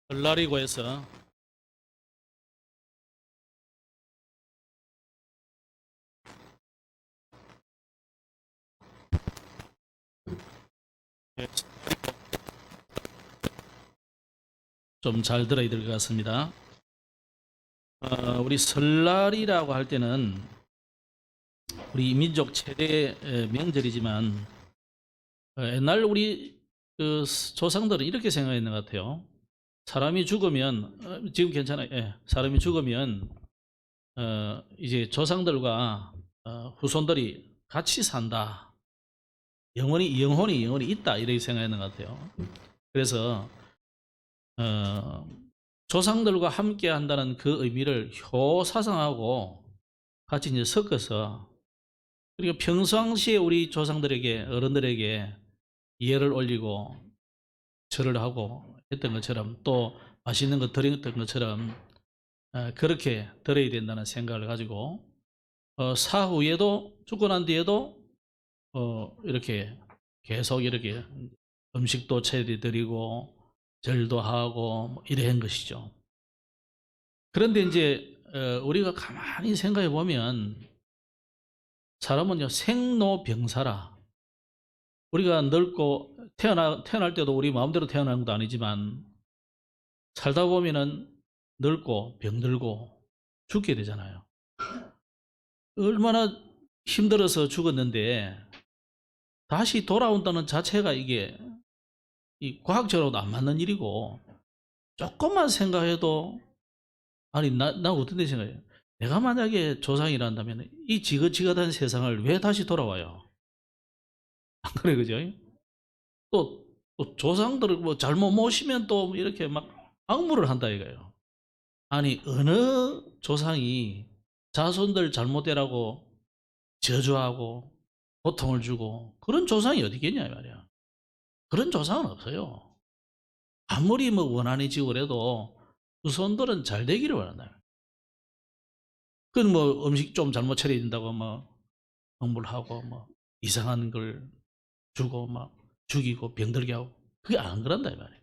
설날이고 해서 좀 잘 들어야 될 것 같습니다. 우리 설날이라고 할 때는 우리 민족 최대 명절이지만 옛날 우리 그 조상들은 이렇게 생각했는 것 같아요. 사람이 죽으면 지금 괜찮아요. 예, 사람이 죽으면 이제 조상들과 후손들이 같이 산다. 영혼이 있다 이렇게 생각했는 것 같아요. 그래서 조상들과 함께 한다는 그 의미를 효사상하고 같이 이제 섞어서 그리고 평상시에 우리 조상들에게 어른들에게 예를 올리고 절을 하고 했던 것처럼 또 맛있는 거 드렸던 것처럼 그렇게 드려야 된다는 생각을 가지고 사후에도 죽고 난 뒤에도 이렇게 계속 이렇게 음식도 차려드리고 절도 하고 뭐 이런 것이죠. 그런데 이제 우리가 가만히 생각해 보면 사람은요 생로병사라. 우리가 늙고 태어날 때도 우리 마음대로 태어나는 것도 아니지만 살다 보면은 늙고 병들고 죽게 되잖아요. 얼마나 힘들어서 죽었는데 다시 돌아온다는 자체가 이게 이 과학적으로도 안 맞는 일이고 조금만 생각해도 아니 나 어떤 데 생각해요. 내가 만약에 조상이란다면 이 지긋지긋한 세상을 왜 다시 돌아와요? 안 그래 그죠? 또 조상들을 뭐 잘못 모시면 또 이렇게 막 악물을 한다 이거예요. 아니 어느 조상이 자손들 잘못되라고 저주하고 고통을 주고 그런 조상이 어디 있겠냐 말이야. 그런 조상은 없어요. 아무리 뭐 원한이 지고 그래도 후손들은 잘 되기를 원한다. 그건 뭐 음식 좀 잘못 차려야 된다고 뭐 억물하고 뭐 이상한 걸 주고 막 죽이고 병들게 하고 그게 안 그런다 이 말이에요.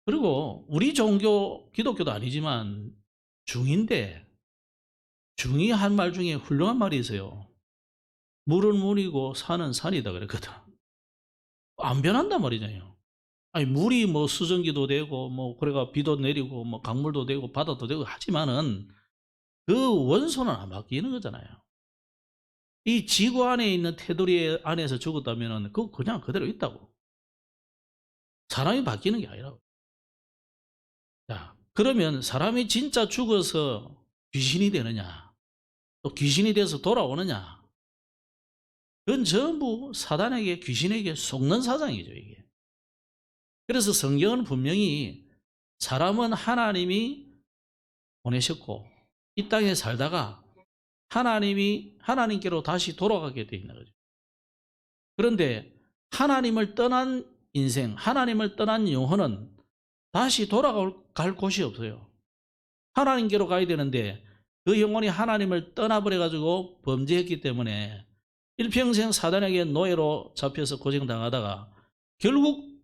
그리고 우리 종교 기독교도 아니지만 중인데 중이 한 말 중에 훌륭한 말이 있어요. 물은 물이고 산은 산이다 그랬거든. 안 변한단 말이잖아요. 아니 물이 뭐 수증기도 되고 뭐 그래가 비도 내리고 뭐 강물도 되고 바다도 되고 하지만은 그 원소는 안 바뀌는 거잖아요. 이 지구 안에 있는 테두리 안에서 죽었다면은 그거 그냥 그대로 있다고. 사람이 바뀌는 게 아니라고. 자, 그러면 사람이 진짜 죽어서 귀신이 되느냐? 또 귀신이 돼서 돌아오느냐? 그건 전부 사단에게 귀신에게 속는 사상이죠, 이게. 그래서 성경은 분명히 사람은 하나님이 보내셨고 이 땅에 살다가 하나님께로 다시 돌아가게 돼 있는 거죠. 그런데 하나님을 떠난 인생, 하나님을 떠난 영혼은 다시 돌아갈 곳이 없어요. 하나님께로 가야 되는데 그 영혼이 하나님을 떠나버려 가지고 범죄했기 때문에 일평생 사단에게 노예로 잡혀서 고생당하다가 결국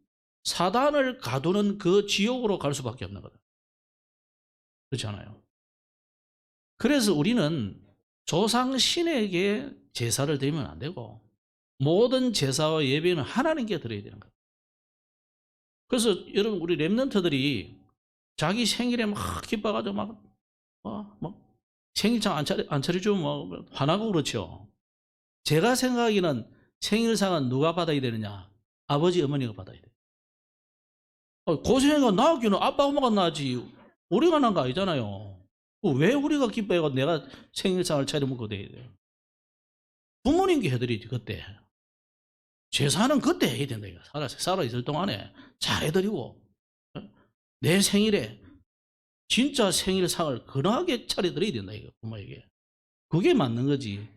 사단을 가두는 그 지옥으로 갈 수밖에 없는 거다. 그렇지 않아요? 그래서 우리는 조상 신에게 제사를 드리면 안 되고 모든 제사와 예배는 하나님께 드려야 되는 거예요. 그래서 여러분 우리 랩런트들이 자기 생일에 막 기뻐가지고 막 생일상 안 차려주면 뭐 화나고 그렇죠. 제가 생각하기는 생일상은 누가 받아야 되느냐? 아버지 어머니가 받아야 돼요. 고생해가 나기는 아빠 엄마가 나지 우리가 난 거 아니잖아요. 왜 우리가 기뻐해가 내가 생일상을 차려먹고 돼야 돼요? 부모님께 해드리지 그때. 제사는 그때 해야 된다 이거. 살아있을 동안에 잘 해드리고 내 생일에 진짜 생일상을 근하게 차려드려야 된다 이거 부모에게. 그게 맞는 거지.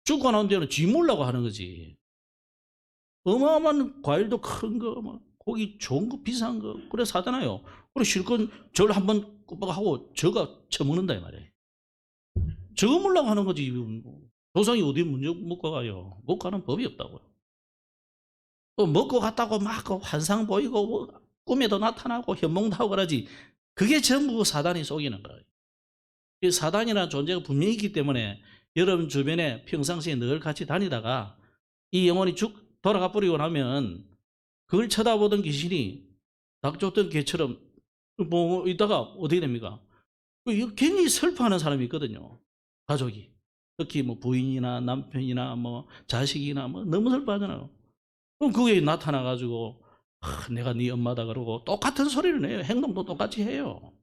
죽고 난 뒤에는 쥐 물라고 하는 거지. 어마어마한 과일도 큰 거, 막 고기 좋은 거, 비싼 거, 그래 사잖아요. 그래 실컷 절 한번 꾸벅하고 저가 처먹는다 이 말이에요. 저거 물라고 하는 거지. 조상이 어디 문제 먹고 가요. 못 가는 법이 없다고요. 또 먹고 갔다고 막 환상 보이고 뭐 꿈에도 나타나고 현몽도 하고 그러지. 그게 전부 사단이 속이는 거예요. 이 사단이라는 존재가 분명히 있기 때문에 여러분 주변에 평상시에 늘 같이 다니다가 이 영혼이 돌아가 버리고 나면 그걸 쳐다보던 귀신이 닭 쫓던 개처럼 뭐 있다가 어떻게 됩니까? 굉장히 슬퍼하는 사람이 있거든요. 가족이. 특히 뭐 부인이나 남편이나 뭐 자식이나 뭐 너무 슬퍼하잖아요. 그럼 그게 나타나가지고 내가 네 엄마다 그러고 똑같은 소리를 해요. 행동도 똑같이 해요.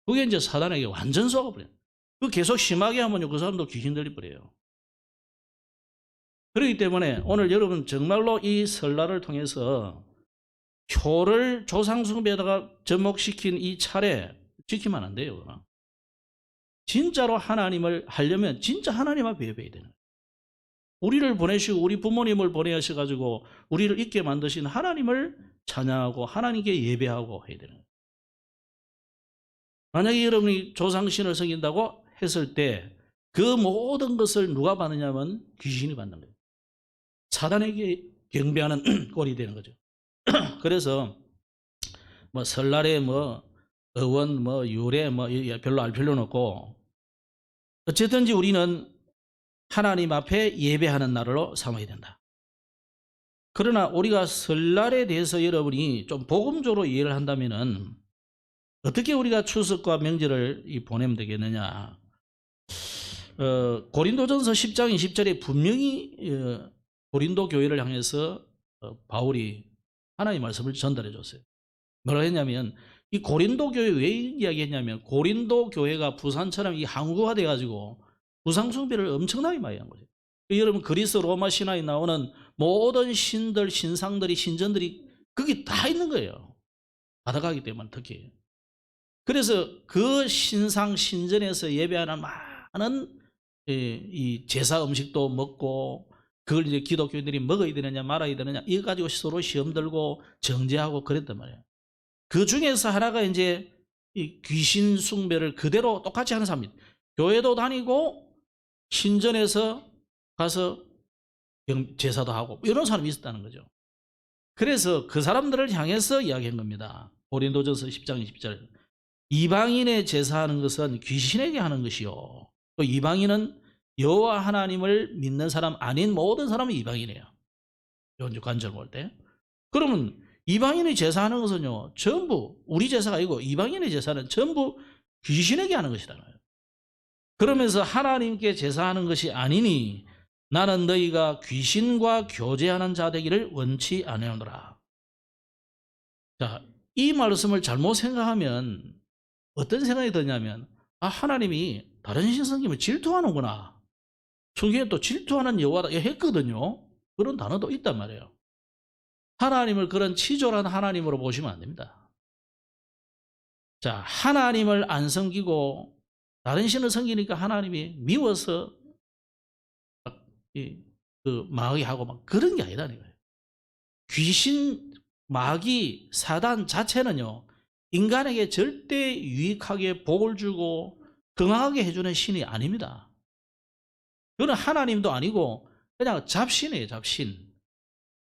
그게 이제 사단에게 완전 속아버려요. 그 계속 심하게 하면요, 그 사람도 귀신 들려버려요. 그렇기 때문에 오늘 여러분 정말로 이 설날을 통해서 표를 조상숭배에다가 접목시킨 이 차례 지키면 안 돼요. 그러나. 진짜로 하나님을 하려면 진짜 하나님 앞에 예배해야 되는 거예요. 우리를 보내시고 우리 부모님을 보내셔가지고 우리를 있게 만드신 하나님을 찬양하고 하나님께 예배하고 해야 되는 거예요. 만약에 여러분이 조상신을 섬긴다고 했을 때 그 모든 것을 누가 받느냐면 귀신이 받는 거예요. 사단에게 경배하는 꼴이 되는 거죠. 그래서 뭐 설날에 뭐 어원 뭐 유래 뭐 별로 알 필요는 없고 어쨌든지 우리는 하나님 앞에 예배하는 날로 삼아야 된다. 그러나 우리가 설날에 대해서 여러분이 좀 복음적으로 이해를 한다면은 어떻게 우리가 추석과 명절을 보내면 되겠느냐. 고린도전서 10장 20절에 분명히 고린도 교회를 향해서 바울이 하나님의 말씀을 전달해 줬어요. 뭐라 했냐면 이 고린도 교회 왜 이야기했냐면 고린도 교회가 부산처럼 이 항구가 돼가지고 우상 숭배를 엄청나게 많이 한 거죠. 여러분 그리스 로마 신화에 나오는 모든 신들, 신상들이, 신전들이 거기 다 있는 거예요. 바다가기 때문에 특히. 그래서 그 신상 신전에서 예배하는 많은 이 제사 음식도 먹고 그걸 이제 기독교인들이 먹어야 되느냐 말아야 되느냐 이거 가지고 서로 시험 들고 정죄하고 그랬단 말이에요. 그 중에서 하나가 이제 이 귀신 숭배를 그대로 똑같이 하는 사람입니다. 교회도 다니고 신전에서 가서 제사도 하고 이런 사람이 있었다는 거죠. 그래서 그 사람들을 향해서 이야기한 겁니다. 고린도전서 10장 20절. 이방인의 제사하는 것은 귀신에게 하는 것이요. 또 이방인은 여호와 하나님을 믿는 사람 아닌 모든 사람이 이방인이에요. 이제 관절 볼 때. 그러면 이방인이 제사하는 것은요, 전부 우리 제사가 아니고 이방인의 제사는 전부 귀신에게 하는 것이라는 거예요. 그러면서 하나님께 제사하는 것이 아니니 나는 너희가 귀신과 교제하는 자 되기를 원치 아니하노라. 자, 이 말씀을 잘못 생각하면 어떤 생각이 드냐면 하나님이 다른 신 섬기면 질투하는구나. 성경에 또 질투하는 여호와다 했거든요. 그런 단어도 있단 말이에요. 하나님을 그런 치졸한 하나님으로 보시면 안 됩니다. 자, 하나님을 안 섬기고 다른 신을 섬기니까 하나님이 미워서 마귀 하고 막 그런 게 아니라는 거예요. 귀신, 마귀, 사단 자체는요, 인간에게 절대 유익하게 복을 주고 건강하게 해주는 신이 아닙니다. 그건 하나님도 아니고 그냥 잡신이에요, 잡신.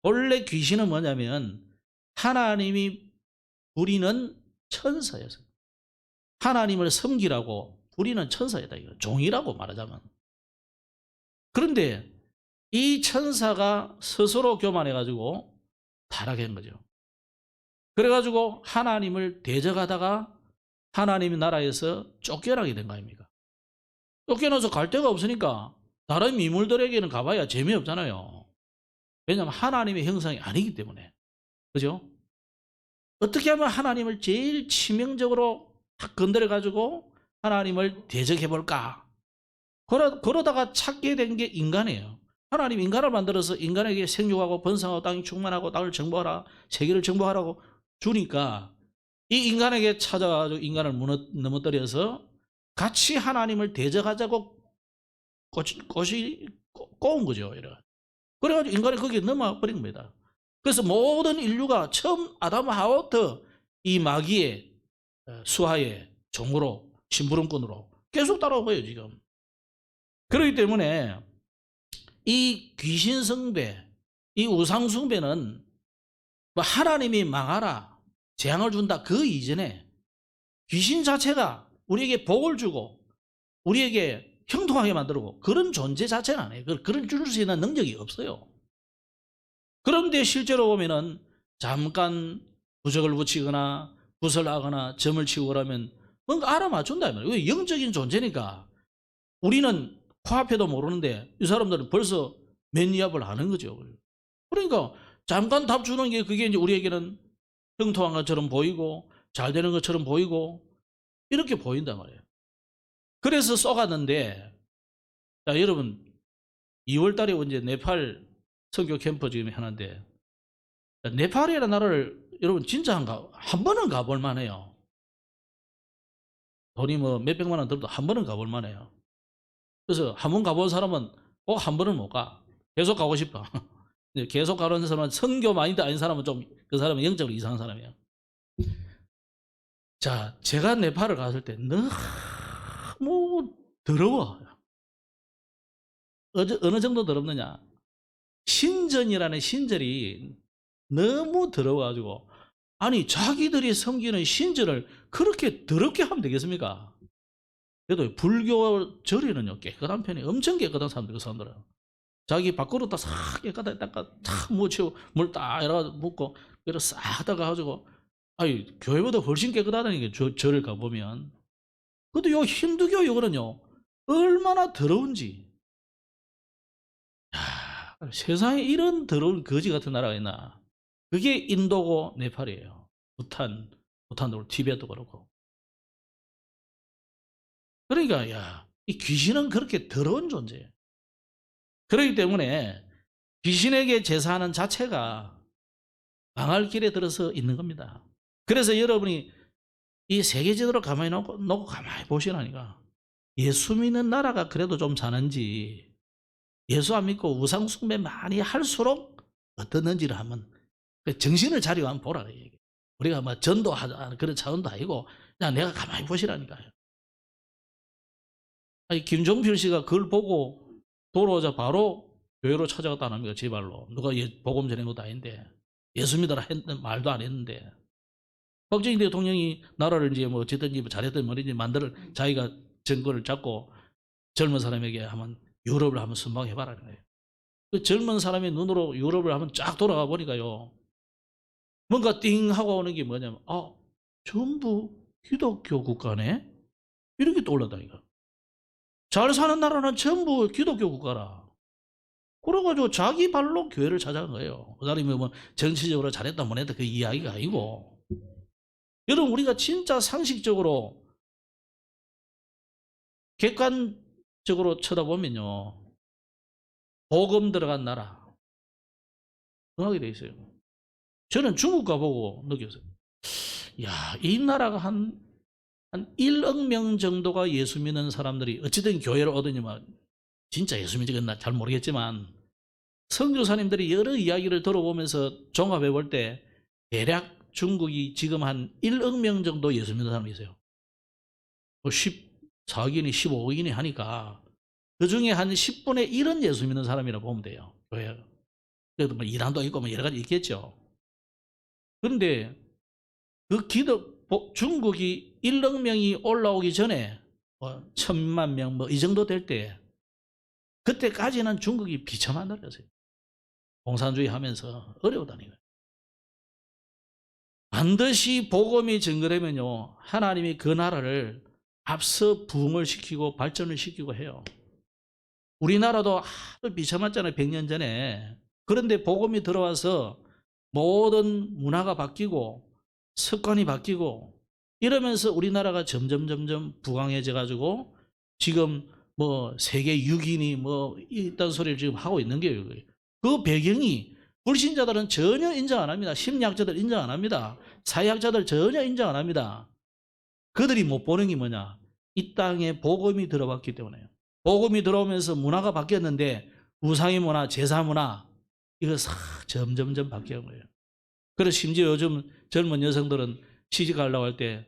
원래 귀신은 뭐냐면 하나님이 부리는 천사였어요. 하나님을 섬기라고 부리는 천사였다. 이거 종이라고 말하자면. 그런데 이 천사가 스스로 교만해가지고 타락한 거죠. 그래가지고 하나님을 대적하다가 하나님의 나라에서 쫓겨나게 된 거 아닙니까? 쫓겨나서 갈 데가 없으니까 다른 미물들에게는 가봐야 재미없잖아요. 왜냐하면 하나님의 형상이 아니기 때문에. 그죠? 어떻게 하면 하나님을 제일 치명적으로 탁 건드려가지고 하나님을 대적해볼까? 그러다가 찾게 된 게 인간이에요. 하나님 인간을 만들어서 인간에게 생육하고 번성하고 땅이 충만하고 땅을 정복하라, 세계를 정복하라고 주니까 이 인간에게 찾아가지고 인간을 넘어뜨려서 같이 하나님을 대적하자고 꼬은 거죠. 그래가지고 인간이 거기에 넘어버린 겁니다. 그래서 모든 인류가 처음 아담 하와부터 이 마귀의 수하의 종으로 심부름꾼으로 계속 따라오고요 지금. 그렇기 때문에 이 귀신 숭배, 이 우상 숭배는 뭐 하나님이 망하라, 재앙을 준다. 그 이전에 귀신 자체가 우리에게 복을 주고 우리에게 형통하게 만들고 그런 존재 자체는 아니에요. 그런 줄 수 있는 능력이 없어요. 그런데 실제로 보면은 잠깐 부적을 붙이거나 붓을 하거나 점을 치고 그러면 뭔가 알아맞춘다. 왜? 영적인 존재니까. 우리는 코앞에도 모르는데 이 사람들은 벌써 맨니압을 아는 거죠. 그러니까 잠깐 답 주는 게 그게 이제 우리에게는 형통한 것처럼 보이고 잘 되는 것처럼 보이고 이렇게 보인단 말이에요. 그래서 쏘갔는데, 자, 여러분 2월 달에 이제 네팔 선교 캠프 지금 하는데, 네팔이라는 나라를 여러분 진짜 한 번은 가볼 만해요. 돈이 뭐 몇백만 원 들어도 한 번은 가볼 만해요. 그래서 한 번 가본 사람은 꼭 한 번은 못 가. 계속 가고 싶어. 계속 가는 사람은 선교 마인드 아닌 사람은 좀 그 사람은 영적으로 이상한 사람이에요. 자, 제가 네팔을 갔을 때 너무 더러워. 어느 정도 더럽느냐? 신전이라는 신전이 너무 더러워가지고, 아니 자기들이 섬기는 신전을 그렇게 더럽게 하면 되겠습니까? 그래도 불교 절에는요 깨끗한 편이 엄청 깨끗한 사람들, 그 사람들은 자기 밖으로 싹 깨끗하게 닦아 탁 묻히고 물 딱 이래가지고 묻고 그래서 싹 닦아가지고, 아니 교회보다 훨씬 깨끗하다니까 절을 가보면. 근데 요 힌두교 이거는요 얼마나 더러운지. 야, 세상에 이런 더러운 거지 같은 나라가 있나. 그게 인도고 네팔이에요. 부탄도 티베트도 그렇고. 그러니까 야, 이 귀신은 그렇게 더러운 존재예요. 그렇기 때문에 귀신에게 제사하는 자체가 망할 길에 들어서 있는 겁니다. 그래서 여러분이 이 세계 지도를 가만히 놓고 가만히 보시라니까. 예수 믿는 나라가 그래도 좀 사는지, 예수 안 믿고 우상 숭배 많이 할수록 어떻는지를 한번 정신을 차리고 한번 보라. 우리가 뭐 전도하자 그런 차원도 아니고 그냥 내가 가만히 보시라니까요. 아니, 김종필 씨가 그걸 보고 돌아오자 바로 교회로 찾아갔다 안 합니까? 제발로. 누가 복음 전한 것도 아닌데. 예수 믿어라 했는 말도 안 했는데. 박정희 대통령이 나라를 이제 뭐 어쨌든지 잘했든 뭐든지 만들 자기가 정권을 잡고 젊은 사람에게 한번 유럽을 한번 순방해봐라는 거예요. 그 젊은 사람의 눈으로 유럽을 한번 쫙 돌아가 보니까요. 뭔가 띵 하고 오는 게 뭐냐면, 전부 기독교 국가네? 이렇게 떠올랐다니까. 잘 사는 나라는 전부 기독교 국가라. 그래가지고 자기 발로 교회를 찾아간 거예요. 그 사람이 뭐 정치적으로 잘했다 못했다 그 이야기가 아니고. 여러분, 우리가 진짜 상식적으로 객관적으로 쳐다보면요. 복음 들어간 나라. 흥하게 돼 있어요. 저는 중국 가보고 느꼈어요. 야, 이 나라가 한 1억 명 정도가 예수 믿는 사람들이 어쨌든 교회를 얻으니만 진짜 예수 믿겠나 잘 모르겠지만 선교사님들이 여러 이야기를 들어보면서 종합해 볼 때 대략 중국이 지금 한 1억 명 정도 예수 믿는 사람이 있어요. 14억이니 15억이니 하니까 그 중에 한 10분의 1은 예수 믿는 사람이라고 보면 돼요. 교회가. 그래도 뭐 이란도 있고 뭐 여러 가지 있겠죠. 그런데 그 중국이 1억 명이 올라오기 전에 뭐 1,000만 명 뭐 이 정도 될 때 그때까지는 중국이 비참한 나라였어요. 공산주의 하면서 어려웠다니까요. 반드시 복음이 전거되면요 하나님이 그 나라를 앞서 부흥을 시키고 발전을 시키고 해요. 우리나라도 아주 비참했잖아요. 100년 전에. 그런데 복음이 들어와서 모든 문화가 바뀌고 습관이 바뀌고 이러면서 우리나라가 점점 부강해져 가지고 지금 뭐 세계 6인이 뭐 이딴 소리를 지금 하고 있는 게요. 그 배경이 불신자들은 전혀 인정 안 합니다. 심리학자들 인정 안 합니다. 사회학자들 전혀 인정 안 합니다. 그들이 못 보는 게 뭐냐? 이 땅에 복음이 들어왔기 때문에요. 복음이 들어오면서 문화가 바뀌었는데 우상의 문화, 제사 문화 이거 싹 점점 바뀌는 거예요. 그래서 심지어 요즘 젊은 여성들은 시집가려고 할 때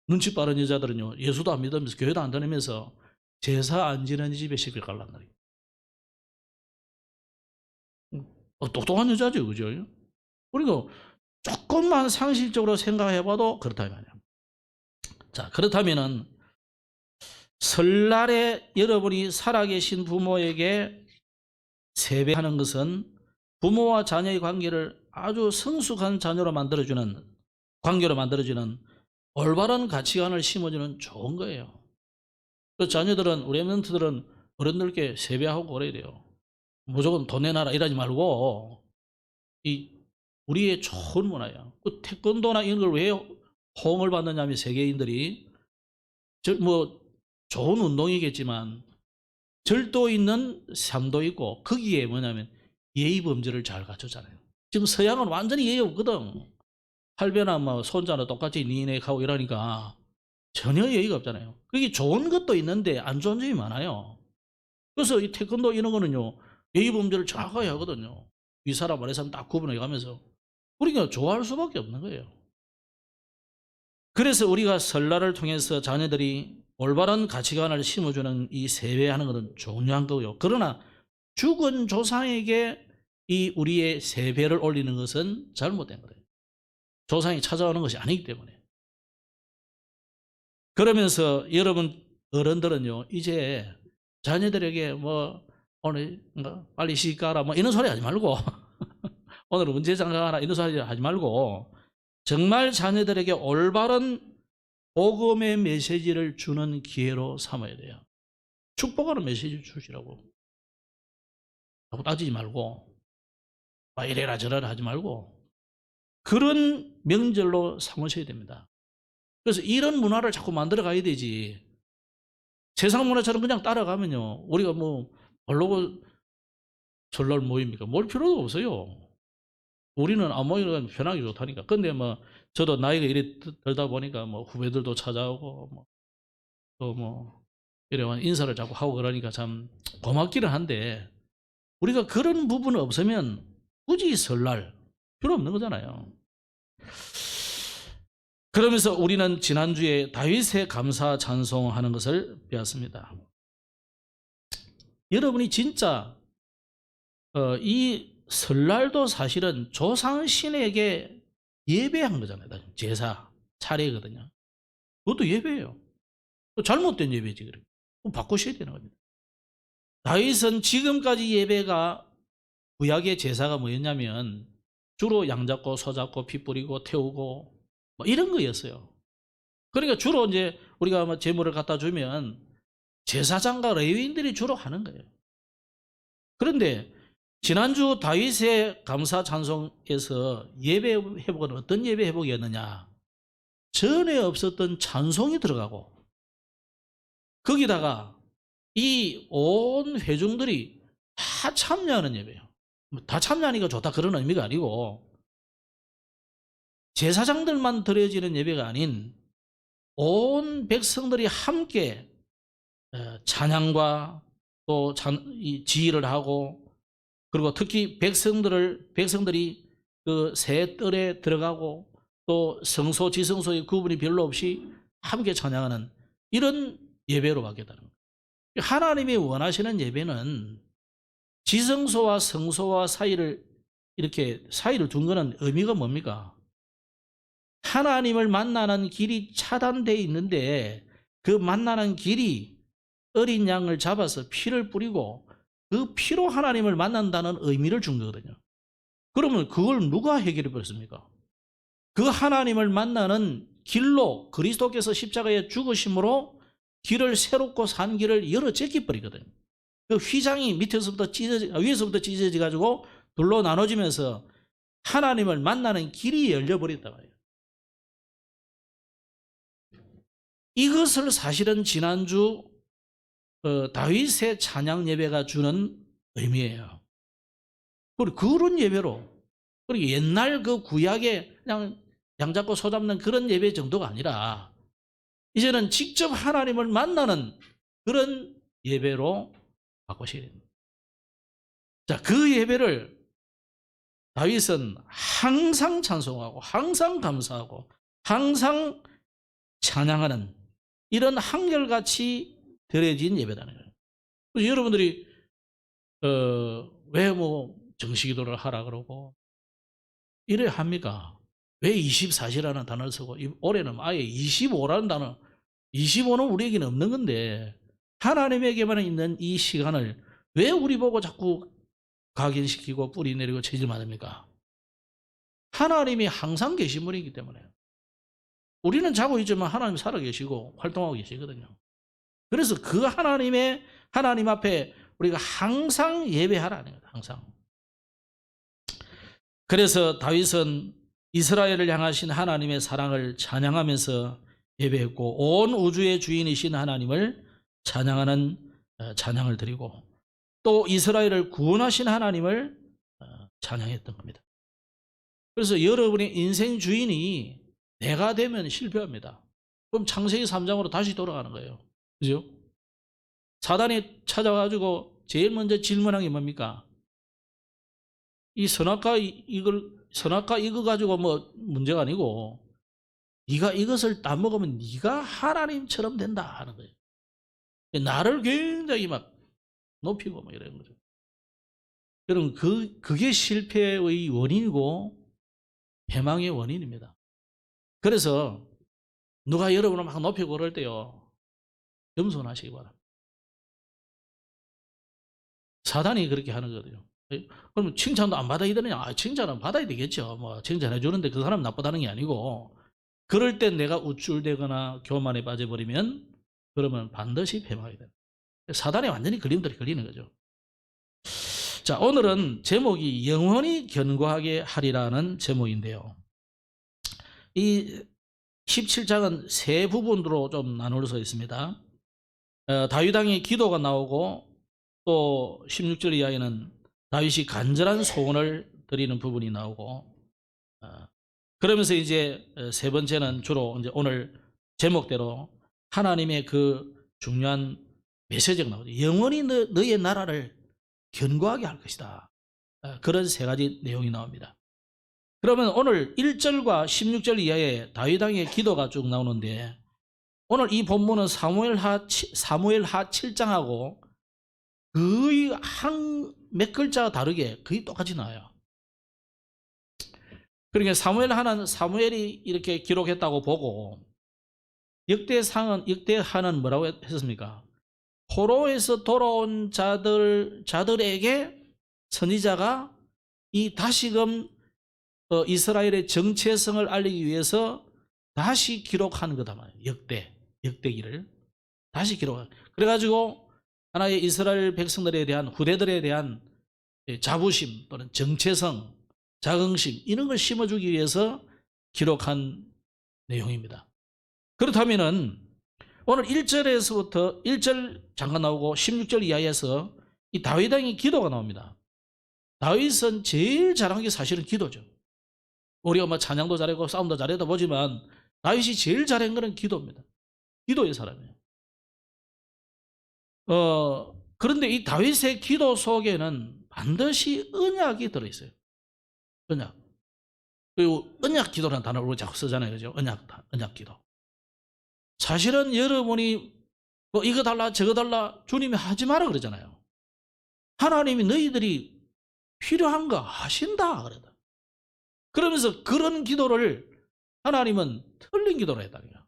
눈치 빠른 여자들은요 예수도 안 믿으면서 교회도 안 다니면서 제사 안 지는 집에 시집 가려는 거예요. 똑똑한 여자죠, 그죠? 그러니까 조금만 상식적으로 생각해봐도 그렇다 이 말이야. 자, 그렇다면은 설날에 여러분이 살아계신 부모에게 세배하는 것은 부모와 자녀의 관계를 아주 성숙한 자녀로 만들어주는, 관계로 만들어주는 올바른 가치관을 심어주는 좋은 거예요. 그 자녀들은, 우리 엠넌트들은 어른들께 세배하고 그래야 돼요. 무조건 돈 내놔라 이러지 말고, 이 우리의 좋은 문화야. 그 태권도나 이런 걸 왜 호응을 받느냐면 세계인들이 뭐 좋은 운동이겠지만 절도 있는 삶도 있고 거기에 뭐냐면 예의 범절을 잘 갖추잖아요. 지금 서양은 완전히 예의 없거든. 할배나 뭐 손자나 똑같이 니네 하고 이러니까 전혀 예의가 없잖아요. 그게 좋은 것도 있는데 안 좋은 점이 많아요. 그래서 이 태권도 이런 거는요, 예의 범절을 정확하게 하거든요. 이 사람 아래 사람 딱 구분해 가면서. 우리가 좋아할 수밖에 없는 거예요. 그래서 우리가 설날을 통해서 자녀들이 올바른 가치관을 심어주는 이 세배하는 것은 중요한 거고요. 그러나 죽은 조상에게 이 우리의 세배를 올리는 것은 잘못된 거예요. 조상이 찾아오는 것이 아니기 때문에. 그러면서 여러분 어른들은요, 이제 자녀들에게 뭐 오늘 빨리 시집 가라 뭐 이런 소리 하지 말고 오늘 언제 장가가라 이런 소리 하지 말고 정말 자녀들에게 올바른 복음의 메시지를 주는 기회로 삼아야 돼요. 축복하는 메시지를 주시라고. 하고 따지지 말고 이래라 저래라 하지 말고 그런 명절로 삼으셔야 됩니다. 그래서 이런 문화를 자꾸 만들어 가야 되지. 세상 문화처럼 그냥 따라가면요, 우리가 뭐 뭐라고 설날 모입니까? 모일 필요도 없어요. 우리는 안 모이는 편하게 좋다니까. 근데 뭐 저도 나이가 이래 들다 보니까 뭐 후배들도 찾아오고 뭐 또 뭐 이래 인사를 자꾸 하고 그러니까 참 고맙기는 한데 우리가 그런 부분 없으면 굳이 설날 필요 없는 거잖아요. 그러면서 우리는 지난주에 다윗의 감사 찬송하는 것을 배웠습니다. 여러분이 진짜 이 설날도 사실은 조상신에게 예배한 거잖아요. 제사, 차례거든요. 그것도 예배예요. 잘못된 예배지. 그래. 바꾸셔야 되는 겁니다. 다윗은 지금까지 예배가 구약의 제사가 뭐였냐면 주로 양 잡고 소 잡고 피 뿌리고 태우고 뭐 이런 거였어요. 그러니까 주로 이제 우리가 뭐 제물을 갖다 주면 제사장과 레위인들이 주로 하는 거예요. 그런데 지난주 다윗의 감사 찬송에서 예배 회복은 어떤 예배 회복이었느냐? 전에 없었던 찬송이 들어가고 거기다가 이 온 회중들이 다 참여하는 예배예요. 다 참여하니까 좋다 그런 의미가 아니고 제사장들만 드려지는 예배가 아닌 온 백성들이 함께 찬양과 또 지휘를 하고 그리고 특히 백성들이 그 새 뜰에 들어가고 또 성소 지성소의 구분이 별로 없이 함께 찬양하는 이런 예배로 바뀌었다는 거예요. 하나님이 원하시는 예배는 지성소와 성소와 이렇게 사이를 둔 거는 의미가 뭡니까? 하나님을 만나는 길이 차단되어 있는데 그 만나는 길이 어린 양을 잡아서 피를 뿌리고 그 피로 하나님을 만난다는 의미를 준 거거든요. 그러면 그걸 누가 해결해 버렸습니까? 그 하나님을 만나는 길로 그리스도께서 십자가에 죽으심으로 길을 새롭고 산 길을 열어 제껴 버리거든요. 그 휘장이 위에서부터 찢어져 가지고 둘로 나눠지면서 하나님을 만나는 길이 열려 버렸다 말이에요. 이것을 사실은 지난주 다윗의 찬양 예배가 주는 의미예요. 그리고 그런 예배로, 그리고 옛날 그 구약의 그냥 양 잡고 소 잡는 그런 예배 정도가 아니라 이제는 직접 하나님을 만나는 그런 예배로 바꾸셔야 됩니다. 자, 그 예배를 다윗은 항상 찬송하고 항상 감사하고 항상 찬양하는 이런 한결같이 드려진 예배라는 거예요. 그래서 여러분들이 왜 뭐 정식기도를 하라 그러고 이래 합니까? 왜 24시라는 단어를 쓰고 올해는 아예 25라는 단어, 25는 우리에게는 없는 건데 하나님에게만 있는 이 시간을 왜 우리 보고 자꾸 각인시키고 뿌리 내리고 체질 맞습니까? 하나님이 항상 계신 분이기 때문에. 우리는 자고 있지만 하나님 살아계시고 활동하고 계시거든요. 그래서 그 하나님 앞에 우리가 항상 예배하라는 거예요. 항상. 그래서 다윗은 이스라엘을 향하신 하나님의 사랑을 찬양하면서 예배했고 온 우주의 주인이신 하나님을 찬양하는 찬양을 드리고 또 이스라엘을 구원하신 하나님을 찬양했던 겁니다. 그래서 여러분의 인생 주인이 내가 되면 실패합니다. 그럼 창세기 3장으로 다시 돌아가는 거예요. 그죠? 사단이 찾아가지고 제일 먼저 질문한 게 뭡니까? 이 선악과 이거 가지고 뭐 문제가 아니고 네가 이것을 따먹으면 네가 하나님처럼 된다 하는 거예요. 나를 굉장히 막 높이고 뭐 이런 거죠. 여러분 그게 실패의 원인이고 해망의 원인입니다. 그래서 누가 여러분을 막 높이고 그럴 때요, 겸손하시기 바랍니다. 사단이 그렇게 하는 거거든요. 그러면 칭찬도 안 받아야 되느냐? 칭찬은 받아야 되겠죠. 뭐 칭찬해 주는데 그 사람 나쁘다는 게 아니고, 그럴 땐 내가 우쭐대거나 교만에 빠져버리면 그러면 반드시 패망하게 됩니다. 사단에 완전히 걸림돌이 걸리는 거죠. 자, 오늘은 제목이 영원히 견고하게 하리라는 제목인데요. 이 17장은 세 부분으로 좀 나누어져 있습니다. 다윗 왕의 기도가 나오고 또 16절 이하에는 다윗이 간절한 소원을 드리는 부분이 나오고, 그러면서 이제 세 번째는 주로 이제 오늘 제목대로 하나님의 그 중요한 메시지가 나오죠. 영원히 너의 나라를 견고하게 할 것이다. 그런 세 가지 내용이 나옵니다. 그러면 오늘 1절과 16절 이하에 다윗 왕의 기도가 쭉 나오는데, 오늘 이 본문은 사무엘하 7장하고 거의 몇 글자가 다르게 거의 똑같이 나와요. 그러니까 사무엘이 이렇게 기록했다고 보고, 역대하는 뭐라고 했습니까? 포로에서 돌아온 자들에게 선지자가 이 다시금 이스라엘의 정체성을 알리기 위해서 다시 기록한 거다 말이에요. 역대기를 다시 기록한. 그래가지고 하나의 이스라엘 백성들에 대한, 후대들에 대한 자부심 또는 정체성, 자긍심, 이런 걸 심어주기 위해서 기록한 내용입니다. 그렇다면은 오늘 1절 잠깐 나오고 16절 이하에서 이 다윗 왕의 기도가 나옵니다. 다윗은 제일 잘한 게 사실은 기도죠. 우리가 뭐 찬양도 잘하고 싸움도 잘해도 보지만 다윗이 제일 잘한 거는 기도입니다. 기도의 사람이에요. 그런데 이 다윗의 기도 속에는 반드시 언약이 들어있어요. 언약. 그리고 언약 기도라는 단어를 우리 자꾸 쓰잖아요. 그죠? 언약 기도. 사실은 여러분이 뭐 이거 달라 저거 달라 주님이 하지 마라 그러잖아요. 하나님이 너희들이 필요한 거 하신다 그러다. 그러면서 그런 기도를 하나님은 틀린 기도로 했다는 거야.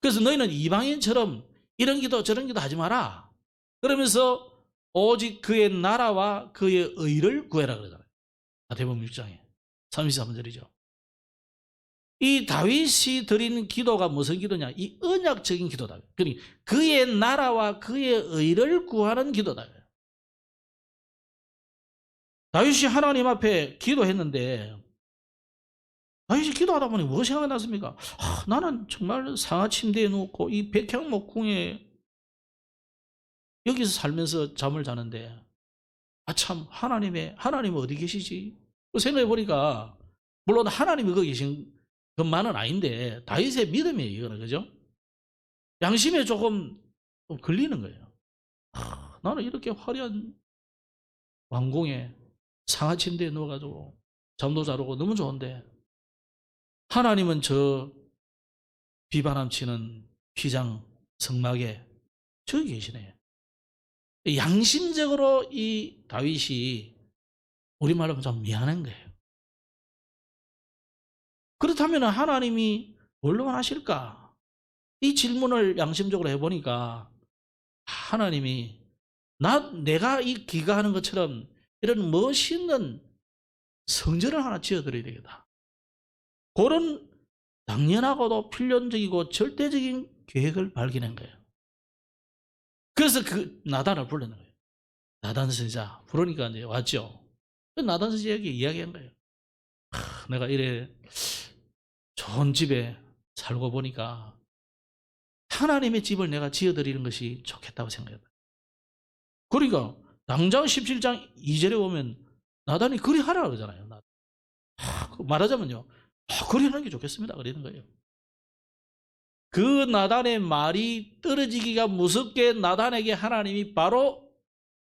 그래서 너희는 이방인처럼 이런 기도 저런 기도 하지 마라. 그러면서 오직 그의 나라와 그의 의를 구해라 그러잖아요. 마태복음 6장에 33절이죠. 이 다윗이 드린 기도가 무슨 기도냐? 이 언약적인 기도다. 그러니까 그의 나라와 그의 의를 구하는 기도다. 다윗이 하나님 앞에 기도했는데, 다윗이 기도하다 보니 뭐 생각이 났습니까? 나는 정말 상하 침대에 누웠고 이 백향목궁에 여기서 살면서 잠을 자는데, 참 하나님 어디 계시지? 생각해 보니까 물론 하나님이 거기 계신 것만은 아닌데 다윗의 믿음이에요, 이거는. 그죠? 양심에 조금 걸리는 거예요. 나는 이렇게 화려한 왕궁에 상하 침대에 누워가지고 잠도 자르고 너무 좋은데 하나님은 저 비바람 치는 휘장 성막에 저기 계시네. 양심적으로 이 다윗이 우리말로 좀 미안한 거예요. 그렇다면 하나님이 뭘로 하실까? 이 질문을 양심적으로 해보니까 하나님이 내가 이 기가하는 것처럼 이런 멋있는 성전을 하나 지어드려야 되겠다. 그런 당연하고도 필연적이고 절대적인 계획을 발견한 거예요. 그래서 그 나단을 불러낸 거예요. 나단 선지자 부르니까 이제 왔죠. 나단 선지자에게 이야기한 거예요. 내가 이래 좋은 집에 살고 보니까 하나님의 집을 내가 지어드리는 것이 좋겠다고 생각했다. 그러니까 당장 17장 2절에 보면 나단이 그리 하라 그러잖아요. 말하자면요, 그리 하는 게 좋겠습니다 그러는 거예요. 그 나단의 말이 떨어지기가 무섭게 나단에게 하나님이 바로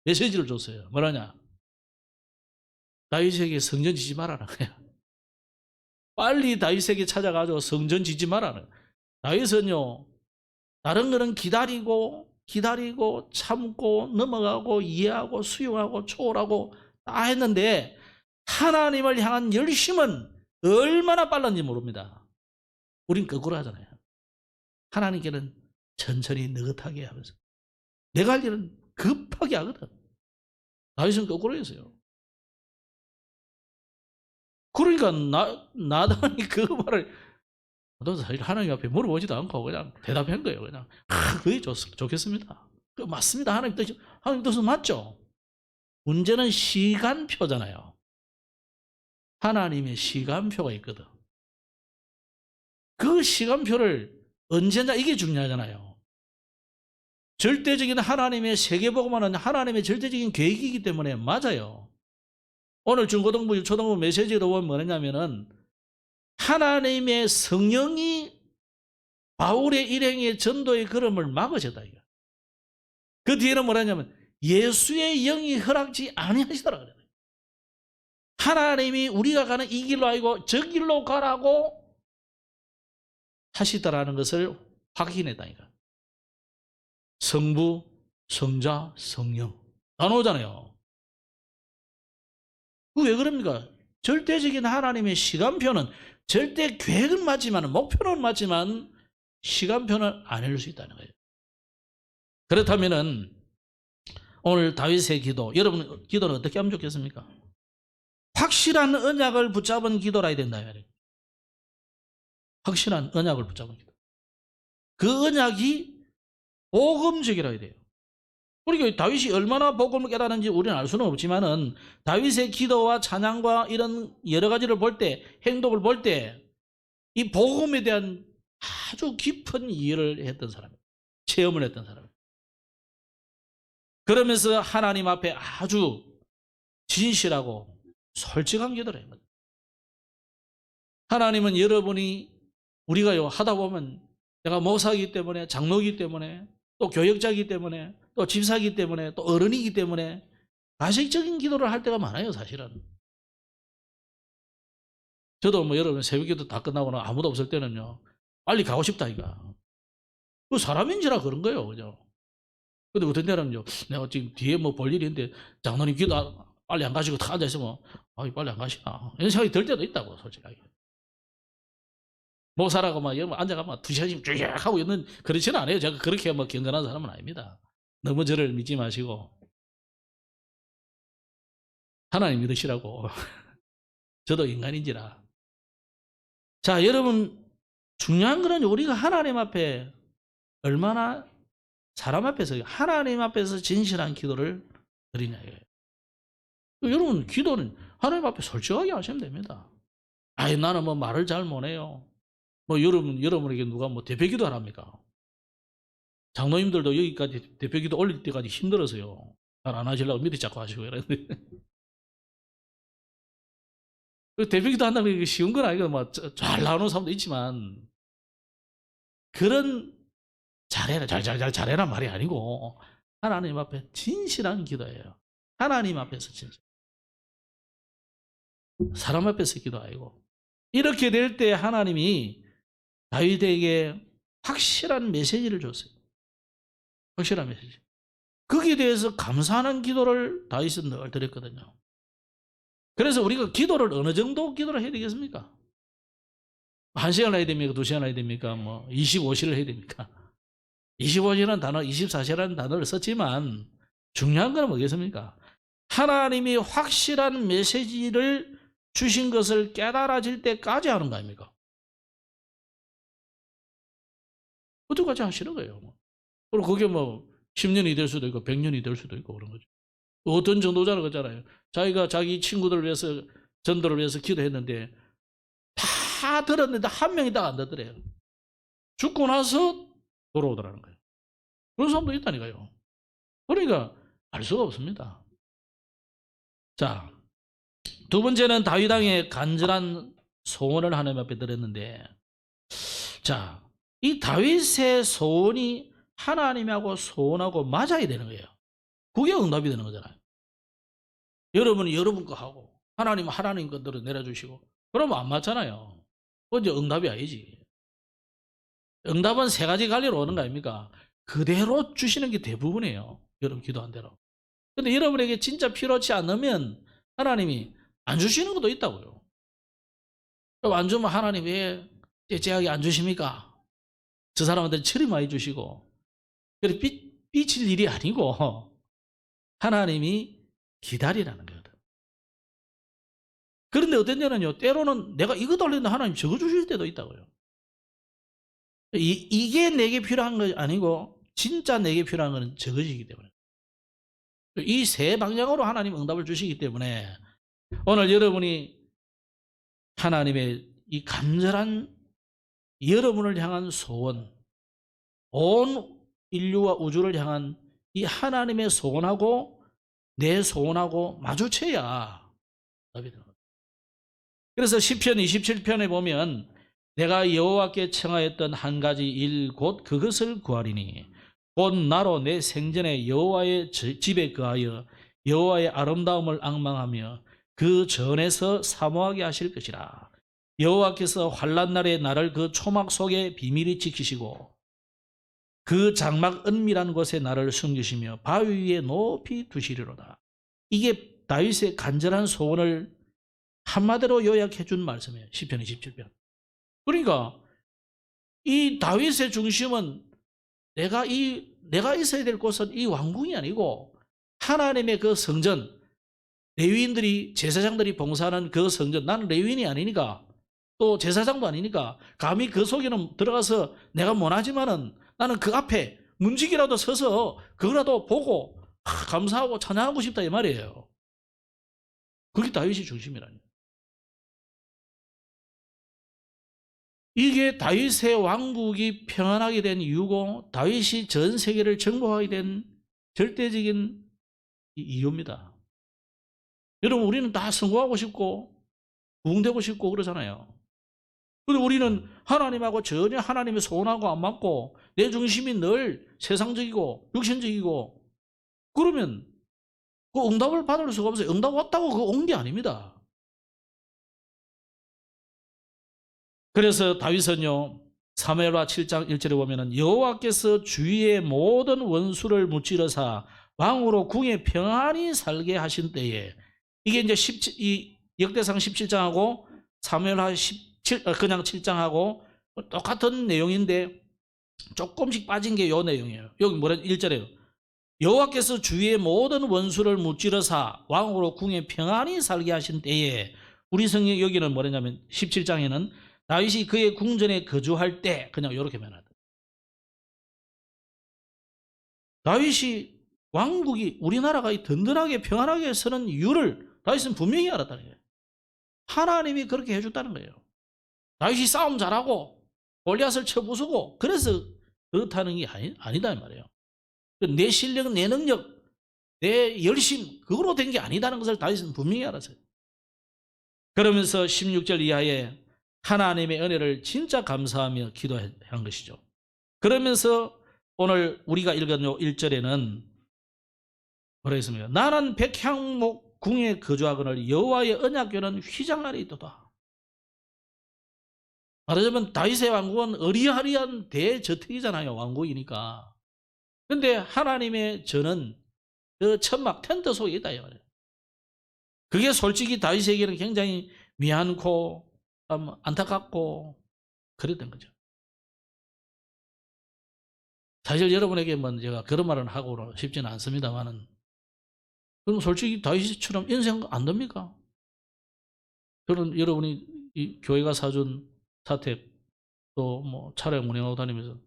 메시지를 줬어요. 뭐라냐? 다윗에게 성전 지지 말아라. 빨리 다윗에게 찾아가서 성전 지지 말아라. 다윗은요, 다른 거는 기다리고 참고 넘어가고 이해하고 수용하고 초월하고 다 했는데 하나님을 향한 열심은 얼마나 빨랐는지 모릅니다. 우린 거꾸로 하잖아요. 하나님께는 천천히 느긋하게 하면서 내가 할 일은 급하게 하거든. 다윗은 거꾸로 했어요. 그러니까 나단이 그 말을 사실 하나님 앞에 물어보지도 않고 그냥 대답한 거예요. 그냥 그게 좋겠습니다. 맞습니다. 하나님 뜻은 맞죠. 문제는 시간표잖아요. 하나님의 시간표가 있거든. 그 시간표를 언제나 이게 중요하잖아요. 절대적인 하나님의 세계복음화는 하나님의 절대적인 계획이기 때문에 맞아요. 오늘 중고등부, 초등부 메시지로 보면 뭐냐면은 하나님의 성령이 바울의 일행의 전도의 걸음을 막으셨다. 그 뒤에는 뭐라냐면 예수의 영이 허락지 아니하시더라 그래요. 하나님이 우리가 가는 이 길로 아니고 저 길로 가라고 하시더라는 것을 확인했다니까. 성부, 성자, 성령 나누잖아요. 왜 그럽니까? 절대적인 하나님의 시간표는 절대 계획은 맞지만 목표는 맞지만 시간표는 아닐 수 있다는 거예요. 그렇다면은 오늘 다윗의 기도, 여러분 기도는 어떻게 하면 좋겠습니까? 확실한 언약을 붙잡은 기도라 해야 된다. 확실한 언약을 붙잡은 기도. 그 언약이 복음적이라 해야 돼요. 그러니까 다윗이 얼마나 복음을 깨달았는지 우리는 알 수는 없지만은 다윗의 기도와 찬양과 이런 여러 가지를 볼 때, 행동을 볼 때 이 복음에 대한 아주 깊은 이해를 했던 사람이에요. 체험을 했던 사람이에요. 그러면서 하나님 앞에 아주 진실하고 솔직한 기도를 해요. 하나님은 여러분이 우리가요 하다 보면 내가 목사이기 때문에 장로이기 때문에 또 교역자이기 때문에 또 집사이기 때문에 또 어른이기 때문에 가식적인 기도를 할 때가 많아요 사실은. 저도 뭐 여러분 새벽기도 다 끝나고는 아무도 없을 때는요 빨리 가고 싶다 이가. 그 사람인지라 그런 거예요, 그죠? 근데 어떤 때는요 내가 지금 뒤에 뭐 볼 일이 있는데 장로님 기도 빨리 안 가시고 다 앉아 있으면 빨리 안 가시나 이런 생각이 들 때도 있다고 솔직하게. 목사라고 막 앉아가면 2시간씩 쭉 하고 있는 그렇지는 않아요. 제가 그렇게 뭐 경건한 사람은 아닙니다. 너무 저를 믿지 마시고 하나님 믿으시라고. 저도 인간인지라. 자, 여러분 중요한 거는 우리가 하나님 앞에 얼마나 사람 앞에서 하나님 앞에서 진실한 기도를 드리냐예요. 여러분 기도는 하나님 앞에 솔직하게 하시면 됩니다. 나는 뭐 말을 잘 못해요. 뭐 여러분에게 누가 뭐 대표기도 하랍니까? 장로님들도 여기까지 대표기도 올릴 때까지 힘들어서요. 잘 안 하시려고 밑에 자꾸 하시고 이러는데. 대표기도 한다는 게 쉬운 건 아니고 잘 나오는 사람도 있지만 그런 잘해라 말이 아니고 하나님 앞에 진실한 기도예요. 하나님 앞에서 진실. 사람 앞에서 기도 아니고. 이렇게 될 때 하나님이 다윗에게 확실한 메시지를 줬어요. 확실한 메시지. 거기에 대해서 감사하는 기도를 다윗은 늘 드렸거든요. 그래서 우리가 기도를 어느 정도 기도를 해야 되겠습니까? 1시간 해야 됩니까? 2시간 해야 됩니까? 25시를 해야 됩니까? 25시라는 단어, 24시라는 단어를 썼지만 중요한 건 뭐겠습니까? 하나님이 확실한 메시지를 주신 것을 깨달아질 때까지 하는 거 아닙니까? 그때까지 하시는 거예요. 그리고 그게 10년이 될 수도 있고 100년이 될 수도 있고 그런 거죠. 어떤 전도자는 그러잖아요. 자기가 자기 친구들을 위해서 전도를 위해서 기도했는데 다 들었는데 한 명이 다 안 듣더래요. 죽고 나서 돌아오더라는 거예요. 그런 사람도 있다니까요. 그러니까 알 수가 없습니다. 자, 두 번째는 다윗 왕의 간절한 소원을 하나님 앞에 드렸는데, 자, 이 다윗의 소원이 하나님하고 소원하고 맞아야 되는 거예요. 그게 응답이 되는 거잖아요. 여러분이 여러분 거 하고 하나님은 하나님 것들을 내려주시고 그러면 안 맞잖아요. 그건 이제 응답이 아니지. 응답은 세 가지 관리로 오는 거 아닙니까? 그대로 주시는 게 대부분이에요. 여러분 기도한 대로. 근데 여러분에게 진짜 필요치 않으면 하나님이 안 주시는 것도 있다고요. 그럼 안 주면 하나님 왜 째째하게 안 주십니까? 저 사람한테 처리 많이 주시고. 그래 삐칠 일이 아니고 하나님이 기다리라는 거거든. 그런데 어떤 데는요, 때로는 내가 이거 달랬는데 하나님 저거 주실 때도 있다고요. 이게 내게 필요한 거 아니고 진짜 내게 필요한 거는 저것이기 때문에. 이 세 방향으로 하나님 응답을 주시기 때문에 오늘 여러분이 하나님의 이 간절한 여러분을 향한 소원, 온 인류와 우주를 향한 이 하나님의 소원하고 내 소원하고 마주쳐야 답이 되는 거예요. 그래서 시편 27편에 보면 내가 여호와께 청하였던 한 가지 일 곧 그것을 구하리니 곧 나로 내 생전에 여호와의 집에 거하여 여호와의 아름다움을 앙망하며 그 전에서 사모하게 하실 것이라. 여호와께서 환난 날에 나를 그 초막 속에 비밀히 지키시고 그 장막 은밀한 곳에 나를 숨기시며 바위 위에 높이 두시리로다. 이게 다윗의 간절한 소원을 한마디로 요약해 준 말씀이에요. 시편 27편. 그러니까 이 다윗의 중심은 내가 있어야 될 곳은 이 왕궁이 아니고 하나님의 그 성전, 레위인들이 제사장들이 봉사하는 그 성전, 나는 레위인이 아니니까 또 제사장도 아니니까 감히 그 속에는 들어가서 내가 원하지만은 나는 그 앞에 문지기라도 서서 그거라도 보고 감사하고 찬양하고 싶다 이 말이에요. 그게 다윗이 중심이라니. 이게 다윗의 왕국이 평안하게 된 이유고 다윗이 전 세계를 정복하게 된 절대적인 이유입니다. 여러분 우리는 다 성공하고 싶고 부흥되고 싶고 그러잖아요. 근데 우리는 하나님하고 전혀 하나님의 소원하고 안 맞고 내 중심이 늘 세상적이고 육신적이고 그러면 그 응답을 받을 수가 없어요. 응답 왔다고 그거 온 게 아닙니다. 그래서 다윗은요 사무엘하 7장 1절에 보면은 여호와께서 주위의 모든 원수를 무찌르사 왕으로 궁에 평안히 살게 하신 때에 이게 이제 이 역대상 17장하고 사무엘하 그냥 7장하고 똑같은 내용인데 조금씩 빠진 게 요 내용이에요. 여기 뭐라 1절에요. 여호와께서 주위의 모든 원수를 무찌르사 왕으로 궁에 평안히 살게 하신 때에 우리 성경 여기는 뭐냐면 17장에는 다윗이 그의 궁전에 거주할 때 그냥 이렇게 표현하다. 다윗이 왕국이 우리나라가 든든하게 평안하게 서는 이유를 다윗은 분명히 알았다는 거예요. 하나님이 그렇게 해줬다는 거예요. 다윗이 싸움 잘하고 골리앗을 쳐부수고 그래서 그렇다는 게 아니다 이 말이에요. 내 실력, 내 능력, 내 열심 그거로 된 게 아니다는 것을 다윗은 분명히 알았어요. 그러면서 16절 이하에 하나님의 은혜를 진짜 감사하며 기도한 것이죠. 그러면서 오늘 우리가 읽은 1절에는 뭐라 했습니까? 나는 백향목 궁에 거주하거늘 여호와의 언약궤는 휘장 아래 있도다. 말하자면 다윗의 왕국은 어리아리한 대저택이잖아요. 왕국이니까. 근데 하나님의 전은 그 천막 텐트 속에 있다. 그게 솔직히 다윗에게는 굉장히 미안고 안타깝고 그랬던 거죠. 사실 여러분에게 뭐 제가 그런 말은 하고 싶지는 않습니다만은, 그럼 솔직히 다윗처럼 인생 안 됩니까? 저는 여러분이 이 교회가 사준 사택 또 뭐 차량 운행하고 다니면서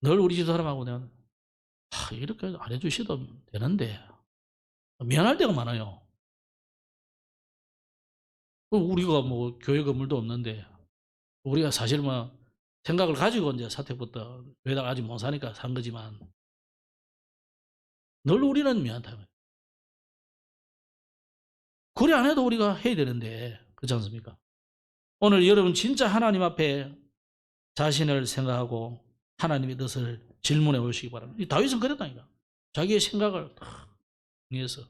늘 우리 집 사람하고 내가 이렇게 안 해주셔도 되는데 미안할 때가 많아요. 우리가 뭐 교회 건물도 없는데 우리가 사실 뭐 생각을 가지고 이제 사택부터 교회다가 아직 못 사니까 산 거지만 늘 우리는 미안하다. 그래 안 해도 우리가 해야 되는데 그렇지 않습니까? 오늘 여러분 진짜 하나님 앞에 자신을 생각하고 하나님의 뜻을 질문해 보시기 바랍니다. 이 다윗은 그랬다니까. 자기의 생각을 위해서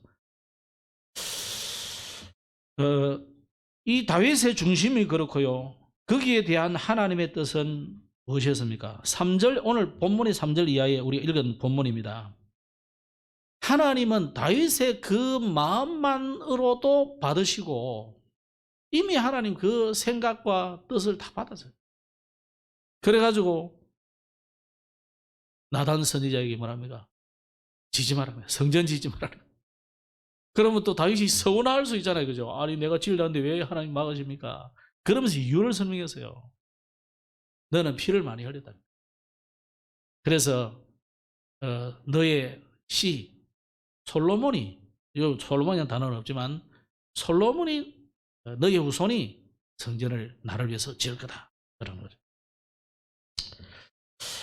이 다윗의 중심이 그렇고요. 거기에 대한 하나님의 뜻은 무엇이었습니까? 3절, 오늘 본문의 3절 이하에 우리가 읽은 본문입니다. 하나님은 다윗의 그 마음만으로도 받으시고 이미 하나님 그 생각과 뜻을 다 받았어요. 그래가지고 나단 선지자에게 뭐랍니까? 지지 말라고, 성전 지지 말라고. 그러면 또 다윗이 서운할 수 있잖아요. 그죠? 아니 내가 지으려는데 왜 하나님 막으십니까? 그러면서 이유를 설명했어요. 너는 피를 많이 흘렸다. 그래서 너의 시 솔로몬이, 솔로몬이라는 단어는 없지만 솔로몬이 너의 후손이 성전을 나를 위해서 지을 거다. 그런 거죠.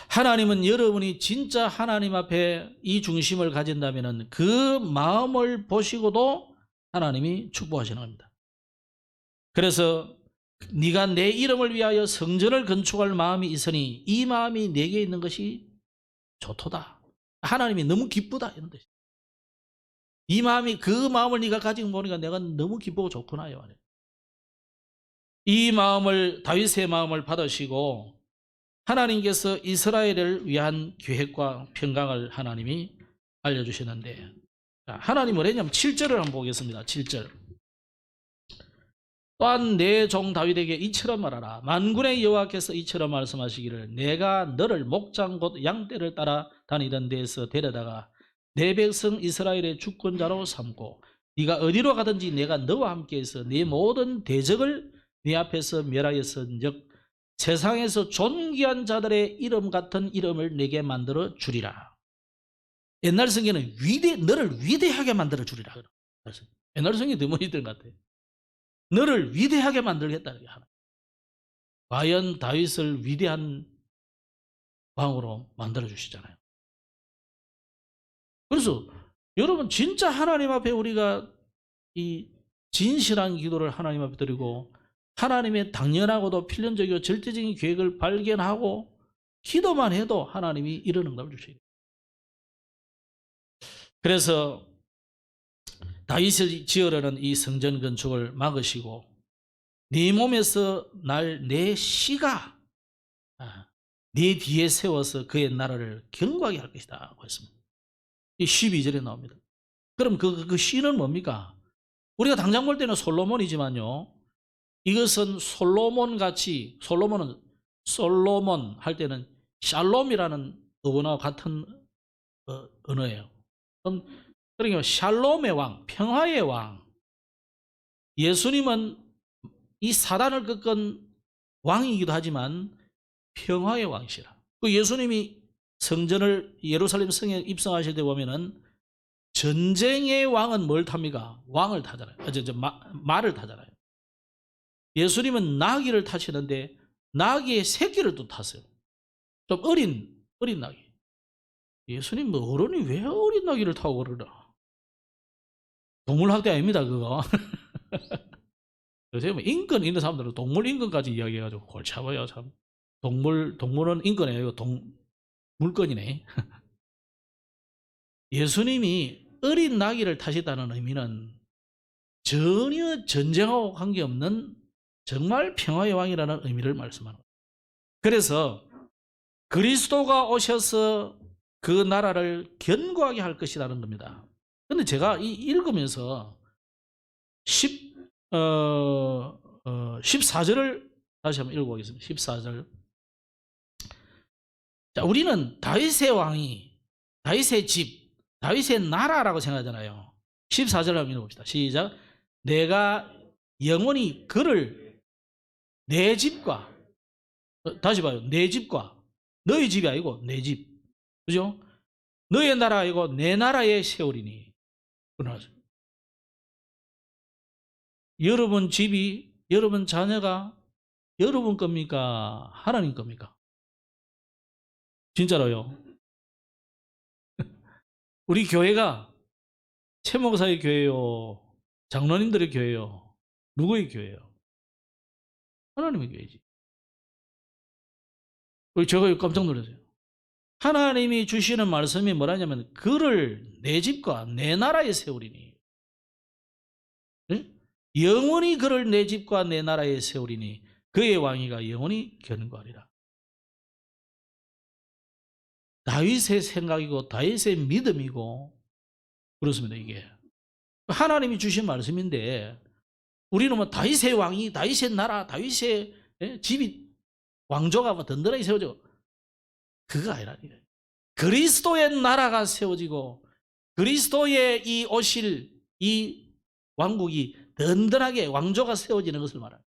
하나님은 여러분이 진짜 하나님 앞에 이 중심을 가진다면 그 마음을 보시고도 하나님이 축복하시는 겁니다. 그래서 네가 내 이름을 위하여 성전을 건축할 마음이 있으니 이 마음이 내게 있는 것이 좋도다. 하나님이 너무 기쁘다 이런 뜻이에요. 이 마음이, 그 마음을 네가 가지고 보니까 내가 너무 기쁘고 좋구나. 이 마음을, 다윗의 마음을 받으시고 하나님께서 이스라엘을 위한 계획과 평강을 하나님이 알려주시는데, 하나님은 뭐랬냐면 7절을 한번 보겠습니다. 7절. 또한 내 종 다윗에게 이처럼 말하라. 만군의 여호와께서 이처럼 말씀하시기를 내가 너를 목장 곧 양떼를 따라 다니던 데에서 데려다가 내 백성 이스라엘의 주권자로 삼고 네가 어디로 가든지 내가 너와 함께해서 네 모든 대적을 네 앞에서 멸하였은즉 세상에서 존귀한 자들의 이름 같은 이름을 내게 만들어 주리라. 옛날 성경은 너를 위대하게 만들어 주리라. 옛날 성경이 더 멋있던 것 같아요. 너를 위대하게 만들겠다는 게 하나. 과연 다윗을 위대한 왕으로 만들어 주시잖아요. 그래서 여러분 진짜 하나님 앞에 우리가 이 진실한 기도를 하나님 앞에 드리고 하나님의 당연하고도 필연적이고 절대적인 계획을 발견하고 기도만 해도 하나님이 이런 응답을 주시죠. 그래서 다윗을 지으려는 이 성전 건축을 막으시고 네 몸에서 날 내 씨가 네 뒤에 세워서 그의 나라를 견고하게 할 것이다 하고 했습니다. 이 12절에 나옵니다. 그럼 그 씨는 뭡니까? 우리가 당장 볼 때는 솔로몬이지만요, 이것은 솔로몬 같이, 솔로몬은 솔로몬 할 때는 샬롬이라는 어원과 같은 언어예요. 그러니까 샬롬의 왕, 평화의 왕. 예수님은 이 사단을 꺾은 왕이기도 하지만 평화의 왕이시라. 그 예수님이 성전을 예루살렘 성에 입성하실 때 보면은 전쟁의 왕은 뭘 탑니까? 왕을 타잖아요. 말을 타잖아요. 예수님은 나귀를 타시는데 나귀의 새끼를 또 탔어요. 좀 어린 나귀. 예수님 뭐 어른이 왜 어린 나귀를 타고 그러나? 동물학대 아닙니다 그거. 요새 뭐 인권 있는 사람들은 동물 인권까지 이야기해가지고 골치 아파요 참. 동물은 인권이 아니고 물건이네. 예수님이 어린 나귀를 타셨다는 의미는 전혀 전쟁하고 관계없는 정말 평화의 왕이라는 의미를 말씀하는 거예요. 그래서 그리스도가 오셔서 그 나라를 견고하게 할 것이라는 겁니다. 그런데 제가 읽으면서 14절을 다시 한번 읽어보겠습니다. 14절. 자, 우리는 다윗의 왕이, 다윗의 집, 다윗의 나라라고 생각하잖아요. 14절 한번 읽어봅시다. 시작. 내가 영원히 그를 내 집과, 다시 봐요. 내 집과, 너희 집이 아니고 내 집. 그죠? 너의 나라가 아니고 내 나라에 세우리니. 여러분 집이, 여러분 자녀가 여러분 겁니까? 하나님 겁니까? 진짜로요. 우리 교회가 최 목사의 교회요, 장로님들의 교회요, 누구의 교회요? 하나님의 교회지. 제가 깜짝 놀랐어요. 하나님이 주시는 말씀이 뭐라냐면 그를 내 집과 내 나라에 세우리니. 응? 영원히 그를 내 집과 내 나라에 세우리니 그의 왕위가 영원히 견고하리라. 다윗의 생각이고 다윗의 믿음이고 그렇습니다. 이게 하나님이 주신 말씀인데 우리는 뭐 다윗의 왕이, 다윗의 나라, 다윗의 집이, 왕조가 뭐 든든하게 세워져, 그거 아니라니까요. 그리스도의 나라가 세워지고 그리스도의 이 오실 이 왕국이 든든하게 왕조가 세워지는 것을 말합니다.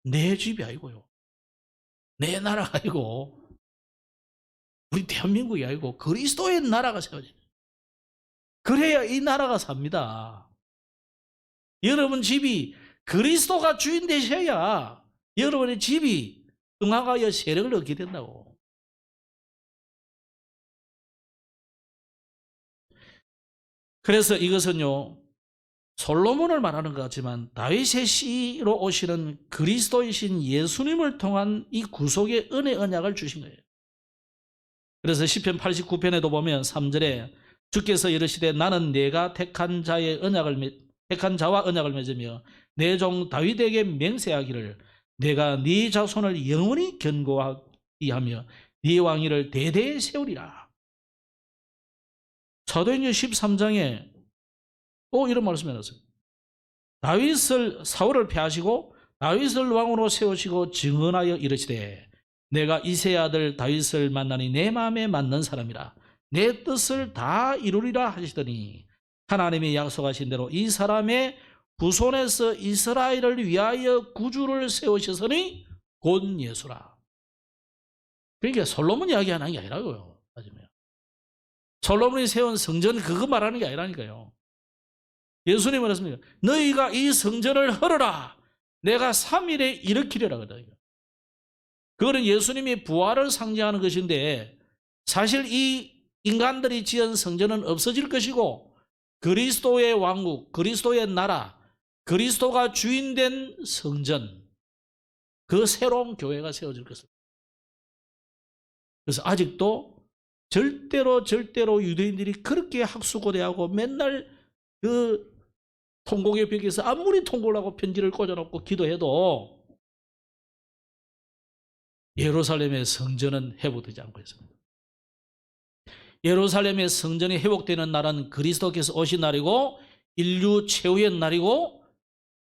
내 집이 아니고요, 내 나라가 아니고, 우리 대한민국이 아니고 그리스도의 나라가 세워져요. 그래야 이 나라가 삽니다. 여러분 집이 그리스도가 주인 되셔야 여러분의 집이 응하여 세력을 얻게 된다고. 그래서 이것은요, 솔로몬을 말하는 것 같지만 다윗의 씨로 오시는 그리스도이신 예수님을 통한 이 구속의 은혜 언약을 주신 거예요. 그래서 시편 89편에도 보면 3절에 주께서 이르시되 나는 내가 택한 자와 언약을 맺으며 내 종 다윗에게 맹세하기를 내가 네 자손을 영원히 견고하게 하며 네 왕위를 대대에 세우리라. 사도행전 13장에 또 이런 말씀이 나왔어요. 사울을 패하시고 다윗을 왕으로 세우시고 증언하여 이르시되 내가 이새의 아들 다윗을 만나니 내 마음에 맞는 사람이라 내 뜻을 다 이루리라 하시더니 하나님이 약속하신 대로 이 사람의 후손에서 이스라엘을 위하여 구주를 세우셨으니 곧 예수라. 그러니까 솔로몬 이야기하는 게 아니라고요. 맞으면 솔로몬이 세운 성전 그거 말하는 게 아니라니까요. 예수님은 그랬습니다. 너희가 이 성전을 헐어라. 내가 3일에 일으키리라 그러거든요. 그거는 예수님이 부활을 상징하는 것인데 사실 이 인간들이 지은 성전은 없어질 것이고 그리스도의 왕국, 그리스도의 나라, 그리스도가 주인된 성전, 그 새로운 교회가 세워질 것입니다. 그래서 아직도 절대로 유대인들이 그렇게 학수고대하고 맨날 그 통곡의 벽에서 아무리 통곡을 하고 편지를 꽂아놓고 기도해도 예루살렘의 성전은 회복되지 않고 있습니다. 예루살렘의 성전이 회복되는 날은 그리스도께서 오신 날이고 인류 최후의 날이고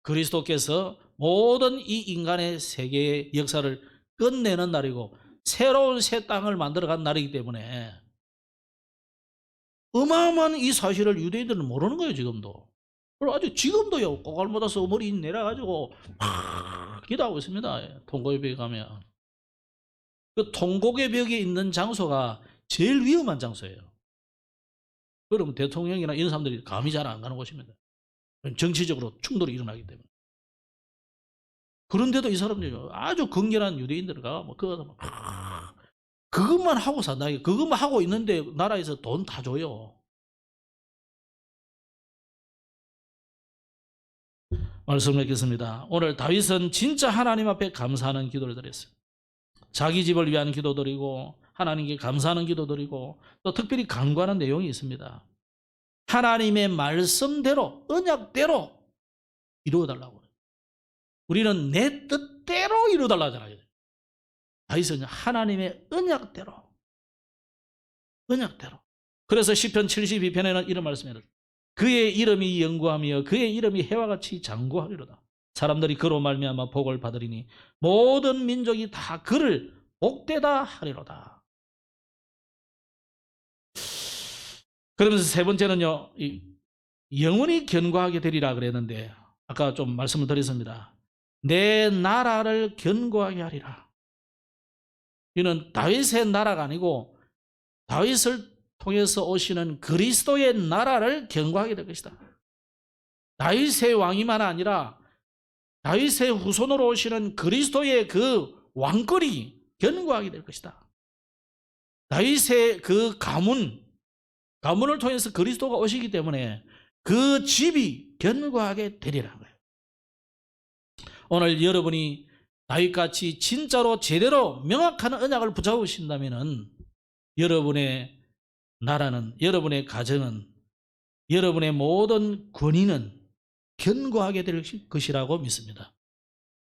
그리스도께서 모든 이 인간의 세계의 역사를 끝내는 날이고 새로운 새 땅을 만들어간 날이기 때문에 어마어마한 이 사실을 유대인들은 모르는 거예요. 지금도. 그리고 아직 지금도요, 꼬갈못해서 머리 내려가지고 막 기도하고 있습니다. 통곡의 벽에 가면. 그 통곡의 벽에 있는 장소가 제일 위험한 장소예요. 그러면 대통령이나 이런 사람들이 감이 잘 안 가는 곳입니다. 정치적으로 충돌이 일어나기 때문에. 그런데도 이 사람들이 아주 건결한 유대인들과 그것만 하고 산다. 그것만 하고 있는데 나라에서 돈 다 줘요. 말씀을 맺겠습니다. 오늘 다윗은 진짜 하나님 앞에 감사하는 기도를 드렸어요. 자기 집을 위한 기도 드리고 하나님께 감사하는 기도 드리고 또 특별히 간구하는 내용이 있습니다. 하나님의 말씀대로 언약대로 이루어달라고. 우리는 내 뜻대로 이루어달라잖아요. 다윗은 하나님의 언약대로. 그래서 시편 72편에는 이런 말씀이 있습니다. 그의 이름이 영구하며 그의 이름이 해와 같이 장구하리로다. 사람들이 그로 말미암아 복을 받으리니 모든 민족이 다 그를 복되다 하리로다. 그러면서 세 번째는요, 영원히 견고하게 되리라 그랬는데 아까 좀 말씀을 드렸습니다. 내 나라를 견고하게 하리라. 이는 다윗의 나라가 아니고 다윗을 통해서 오시는 그리스도의 나라를 견고하게 될 것이다. 다윗의 왕이만 아니라 다윗의 후손으로 오시는 그리스도의 그 왕권이 견고하게 될 것이다. 다윗의 그 가문을 통해서 그리스도가 오시기 때문에 그 집이 견고하게 되리라는 거예요. 오늘 여러분이 다윗같이 진짜로 제대로 명확한 언약을 붙잡으신다면 여러분의 나라는, 여러분의 가정은, 여러분의 모든 권위는 견고하게 될 것이라고 믿습니다.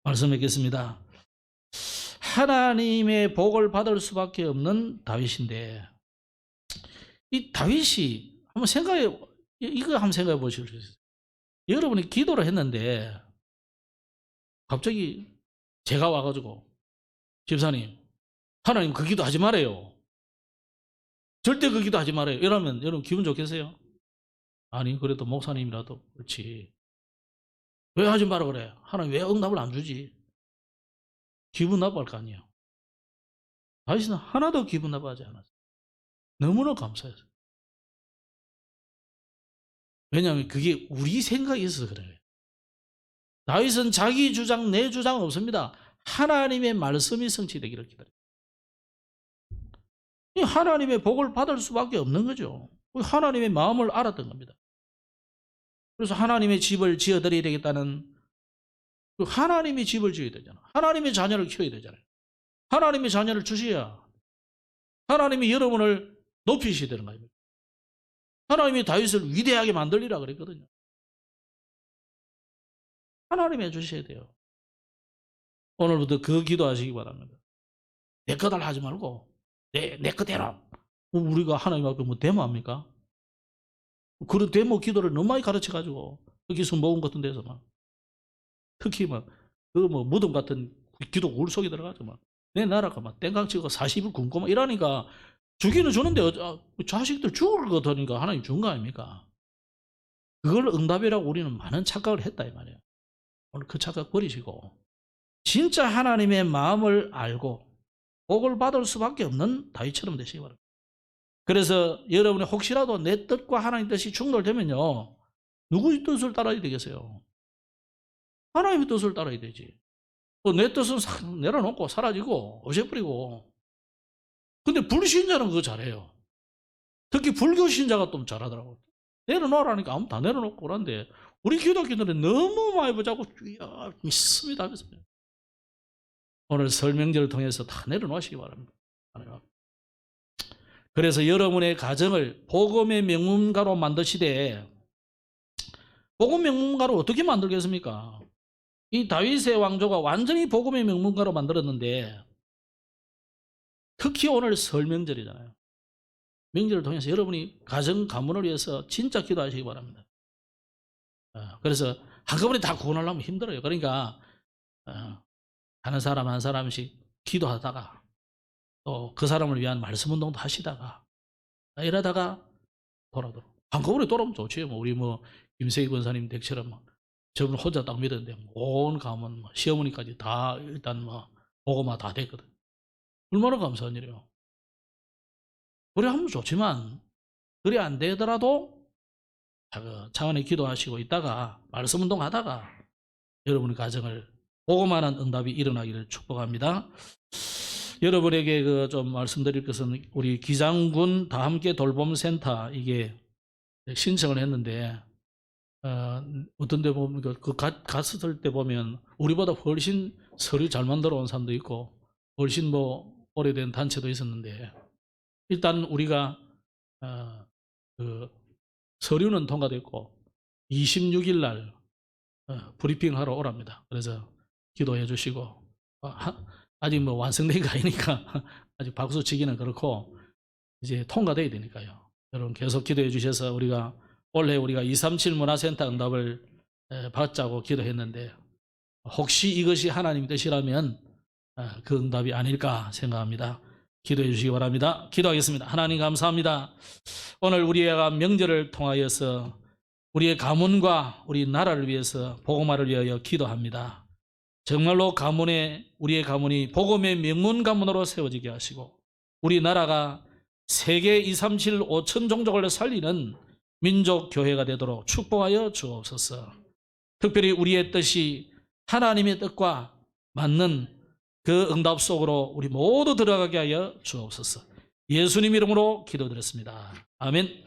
말씀드리겠습니다. 하나님의 복을 받을 수밖에 없는 다윗인데, 이 다윗이 이거 한번 생각해 보실 수 있어요. 여러분이 기도를 했는데 갑자기 제가 와가지고 집사님, 하나님 그 기도 하지 말아요. 절대 그 기도 하지 말아요. 이러면 여러분 기분 좋겠어요? 아니, 그래도 목사님이라도 그렇지. 왜 하지 마라 그래? 하나님 왜 응답을 안 주지? 기분 나빠할 거 아니에요. 다윗은 하나도 기분 나빠하지 않았어요. 너무나 감사했어요. 왜냐하면 그게 우리 생각이 있어서 그래요. 다윗은 자기 주장, 내 주장은 없습니다. 하나님의 말씀이 성취되기를 기다려요. 하나님의 복을 받을 수밖에 없는 거죠. 하나님의 마음을 알았던 겁니다. 그래서 하나님의 집을 지어드려야 되겠다는, 하나님이 집을 지어야 되잖아. 하나님의 자녀를 키워야 되잖아요. 하나님의 자녀를 주셔야 하나님이 여러분을 높이셔야 되는 거 아닙니까? 하나님이 다윗을 위대하게 만들리라 그랬거든요. 하나님이 해주셔야 돼요. 오늘부터 그 기도하시기 바랍니다. 내 거달 하지 말고 내 거대로. 우리가 하나님 앞에 뭐 데모합니까? 그런 데모 기도를 너무 많이 가르쳐가지고 여기서 모금 같은 데서 막 특히 막 그 뭐 무덤 같은 기도 울 속에 들어가죠. 막 내 나라가 막 땡깡 치고 40일 굶고 막 이러니까 주기는 주는데 자식들 죽을 것 같으니까 하나님 준 거 아닙니까? 그걸 응답이라고 우리는 많은 착각을 했다 이 말이에요. 오늘 그 착각 버리시고 진짜 하나님의 마음을 알고 복을 받을 수밖에 없는 다윗처럼 되시기 바랍니다. 그래서 여러분이 혹시라도 내 뜻과 하나님 뜻이 충돌되면요, 누구의 뜻을 따라야 되겠어요? 하나님의 뜻을 따라야 되지. 내 뜻은 내려놓고 사라지고 없애버리고. 근데 불신자는 그거 잘해요. 특히 불교 신자가 좀 잘하더라고요. 내려놓으라니까 아무 다 내려놓고 그러는데 우리 기독교들은 너무 많이 보자고 믿습니다. 오늘 설명절을 통해서 다 내려놓으시기 바랍니다. 그래서 여러분의 가정을 복음의 명문가로 만드시되, 복음 명문가로 어떻게 만들겠습니까? 이 다윗의 왕조가 완전히 복음의 명문가로 만들었는데, 특히 오늘 설 명절이잖아요. 명절을 통해서 여러분이 가정 가문을 위해서 진짜 기도하시기 바랍니다. 그래서 한꺼번에 다 구원하려면 힘들어요. 그러니까 한 사람 한 사람씩 기도하다가 또 그 사람을 위한 말씀 운동도 하시다가 이러다가 돌아도 한꺼번에 돌아오면 좋지. 우리 김세희 권사님 댁처럼 저분 혼자 딱 믿었는데 온 가문 시어머니까지 다 일단 보고만 다 됐거든. 얼마나 감사한 일이에요. 그래 하면 좋지만 그래 안 되더라도 차원에 기도하시고 있다가 말씀 운동하다가 여러분의 가정을 보고만 한 응답이 일어나기를 축복합니다. 여러분에게 좀 말씀드릴 것은 우리 기장군 다함께 돌봄센터 이게 신청을 했는데 어떤 데 보면 갔을 때 보면 우리보다 훨씬 서류 잘 만들어 온 사람도 있고 훨씬 오래된 단체도 있었는데 일단 우리가 서류는 통과됐고 26일 날 브리핑하러 오랍니다. 그래서 기도해 주시고 아직 완성된 게 아니니까 아직 박수 치기는 그렇고 이제 통과돼야 되니까요. 여러분 계속 기도해 주셔서 우리가 올해 우리가 237 문화센터 응답을 받자고 기도했는데 혹시 이것이 하나님 뜻이라면 그 응답이 아닐까 생각합니다. 기도해 주시기 바랍니다. 기도하겠습니다. 하나님 감사합니다. 오늘 우리가 명절을 통하여서 우리의 가문과 우리 나라를 위해서 복음화를 위하여 기도합니다. 정말로 우리의 가문이 복음의 명문 가문으로 세워지게 하시고 우리나라가 세계 237, 5천 종족을 살리는 민족 교회가 되도록 축복하여 주옵소서. 특별히 우리의 뜻이 하나님의 뜻과 맞는 그 응답 속으로 우리 모두 들어가게 하여 주옵소서. 예수님 이름으로 기도드렸습니다. 아멘.